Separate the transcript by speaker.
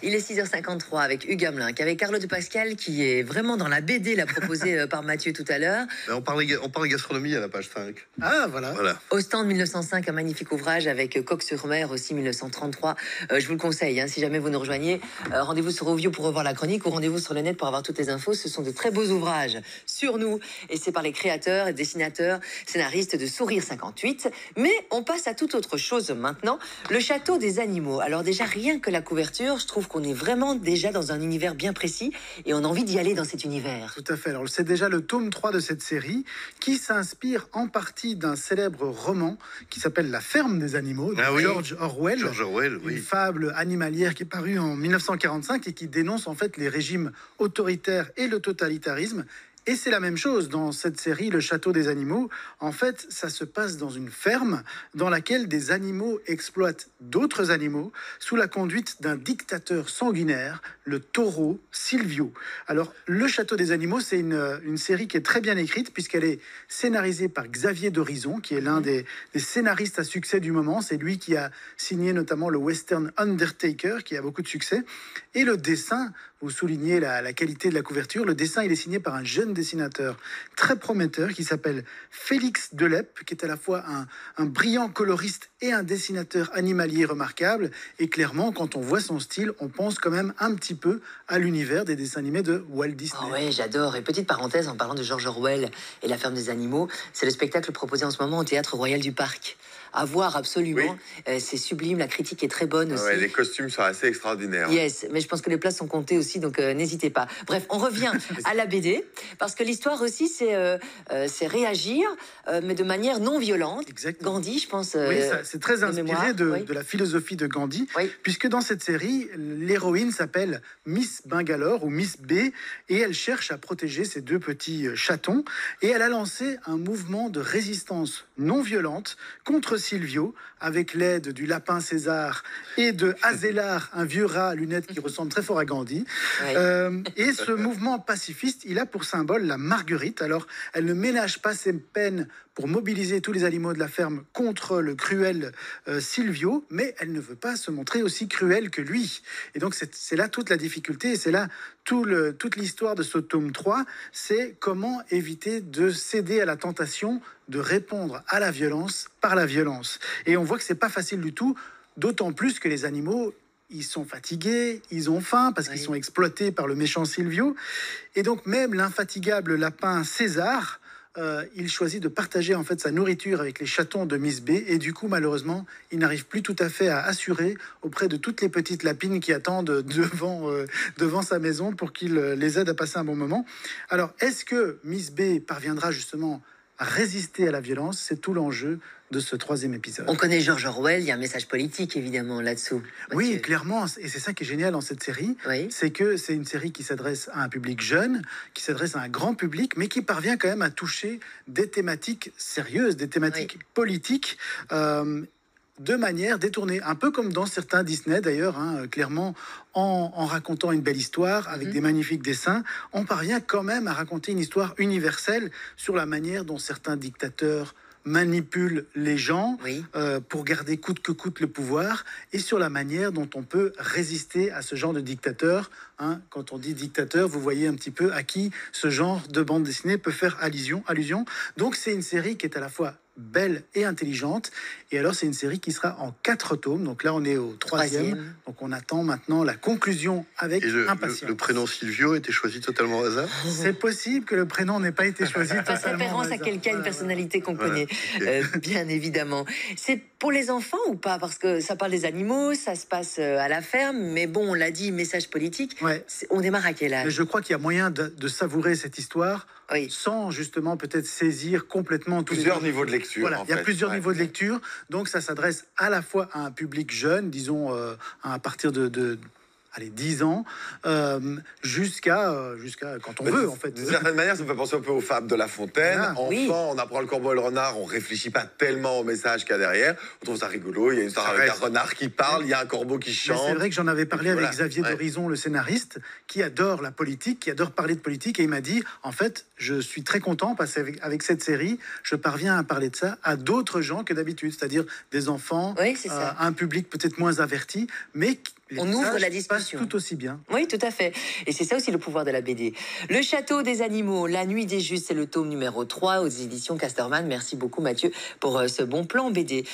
Speaker 1: Il est 6h53 avec Hugues Hamelin, avec Carlo de Pascal, qui est vraiment dans la BD, la proposée par Mathieu tout à l'heure.
Speaker 2: On parle gastronomie à la page 5.
Speaker 3: Ah, voilà.
Speaker 1: Au stand 1905, un magnifique ouvrage avec Coq-sur-Mer, aussi 1933. Je vous le conseille, si jamais vous nous rejoignez. Rendez-vous sur Ovio pour revoir la chronique ou rendez-vous sur le net pour avoir toutes les infos. Ce sont de très beaux ouvrages sur nous. Et c'est par les créateurs, dessinateurs, scénaristes de Sourire 58. Mais on passe à toute autre chose maintenant. Le château des animaux. Alors déjà, rien que la couverture, je trouve qu'on est vraiment déjà dans un univers bien précis et on a envie d'y aller dans cet univers.
Speaker 3: Tout à fait. Alors c'est déjà le tome 3 de cette série qui s'inspire en partie d'un célèbre roman qui s'appelle La ferme des animaux de George Orwell.
Speaker 2: George Orwell, oui.
Speaker 3: Une fable animalière qui est parue en 1945 et qui dénonce en fait les régimes autoritaires et le totalitarisme. Et c'est la même chose dans cette série, Le Château des animaux. En fait, ça se passe dans une ferme dans laquelle des animaux exploitent d'autres animaux sous la conduite d'un dictateur sanguinaire, le taureau Silvio. Alors, Le Château des animaux, c'est une série qui est très bien écrite puisqu'elle est scénarisée par Xavier Dorison, qui est l'un des scénaristes à succès du moment. C'est lui qui a signé notamment le western Undertaker, qui a beaucoup de succès. Et le dessin, vous soulignez la qualité de la couverture, le dessin, il est signé par un jeune dessinateur très prometteur qui s'appelle Félix Delep, qui est à la fois un brillant coloriste et un dessinateur animalier remarquable. Et clairement, quand on voit son style, on pense quand même un petit peu à l'univers des dessins animés de Walt Disney.
Speaker 1: Oh ouais, j'adore. Et petite parenthèse, en parlant de George Orwell et La ferme des animaux, c'est le spectacle proposé en ce moment au Théâtre Royal du Parc. À voir absolument. Oui. C'est sublime, la critique est très bonne aussi.
Speaker 4: Ouais, les costumes sont assez extraordinaires.
Speaker 1: Yes, mais je pense que les places sont comptées aussi, donc n'hésitez pas. Bref, on revient à la BD, parce que l'histoire aussi, c'est réagir, mais de manière non violente.
Speaker 3: Exactement.
Speaker 1: Gandhi, je pense.
Speaker 3: Oui, c'est très inspiré de la philosophie de Gandhi, puisque dans cette série, l'héroïne s'appelle Miss Bangalore ou Miss B, et elle cherche à protéger ses deux petits chatons, et elle a lancé un mouvement de résistance non violente contre Silvio, avec l'aide du lapin César et de Azélar, un vieux rat à lunettes qui ressemble très fort à Gandhi. Et ce mouvement pacifiste, il a pour symbole la marguerite. Alors, elle ne ménage pas ses peines pour mobiliser tous les animaux de la ferme contre le cruel Silvio, mais elle ne veut pas se montrer aussi cruelle que lui. Et donc, c'est là toute la difficulté, et c'est là toute l'histoire de ce tome 3, c'est comment éviter de céder à la tentation de répondre à la violence par la violence. Et on voit que c'est pas facile du tout, d'autant plus que les animaux, ils sont fatigués, ils ont faim parce qu'ils sont exploités par le méchant Silvio. Et donc même l'infatigable lapin César, il choisit de partager en fait sa nourriture avec les chatons de Miss B, et du coup malheureusement il n'arrive plus tout à fait à assurer auprès de toutes les petites lapines qui attendent devant sa maison pour qu'il les aide à passer un bon moment. Alors est-ce que Miss B parviendra justement à résister à la violence? C'est tout l'enjeu de ce troisième épisode.
Speaker 1: On connaît George Orwell, il y a un message politique évidemment là-dessous.
Speaker 3: Oui, clairement, et c'est ça qui est génial dans cette série, c'est que c'est une série qui s'adresse à un public jeune, qui s'adresse à un grand public, mais qui parvient quand même à toucher des thématiques sérieuses, des thématiques politiques, de manière détournée, un peu comme dans certains Disney d'ailleurs, clairement, en racontant une belle histoire avec des magnifiques dessins, on parvient quand même à raconter une histoire universelle sur la manière dont certains dictateurs manipulent les gens pour garder coûte que coûte le pouvoir, et sur la manière dont on peut résister à ce genre de dictateur. Quand on dit dictateur, vous voyez un petit peu à qui ce genre de bande dessinée peut faire allusion. Donc c'est une série qui est à la fois belle et intelligente, et alors c'est une série qui sera en 4 tomes, donc là on est au 3e, donc on attend maintenant la conclusion avec impatience.
Speaker 2: Le prénom Silvio était choisi totalement au hasard?
Speaker 3: C'est possible que le prénom n'ait pas été choisi totalement
Speaker 1: fasse référence à quelqu'un, une personnalité qu'on connaît, bien évidemment. C'est pour les enfants ou pas? Parce que ça parle des animaux, ça se passe à la ferme, mais bon, on l'a dit, message politique. On démarre à quel âge?
Speaker 3: Mais je crois qu'il y a moyen de savourer cette histoire sans justement peut-être saisir complètement tous
Speaker 4: plusieurs niveaux de lecture.
Speaker 3: Voilà, il y a plusieurs niveaux de lecture, donc ça s'adresse à la fois à un public jeune, disons à partir de 10 ans, jusqu'à quand on veut, en fait.
Speaker 4: D'une certaine manière, ça me fait penser un peu aux fables de La Fontaine. Enfant, on apprend le corbeau et le renard, on réfléchit pas tellement au message qu'il y a derrière. On trouve ça rigolo, il y a une histoire avec un renard qui parle, il y a un corbeau qui chante.
Speaker 3: C'est vrai que j'en avais parlé avec Xavier Dorison, le scénariste, qui adore la politique, qui adore parler de politique, et il m'a dit, en fait, je suis très content parce qu'avec cette série, je parviens à parler de ça à d'autres gens que d'habitude, c'est-à-dire des enfants, un public peut-être moins averti, mais
Speaker 1: on ouvre la discussion.
Speaker 3: Tout aussi bien.
Speaker 1: Oui, tout à fait. Et c'est ça aussi le pouvoir de la BD. Le Château des animaux, La Nuit des Justes, c'est le tome numéro 3 aux éditions Casterman. Merci beaucoup Mathieu pour ce bon plan BD.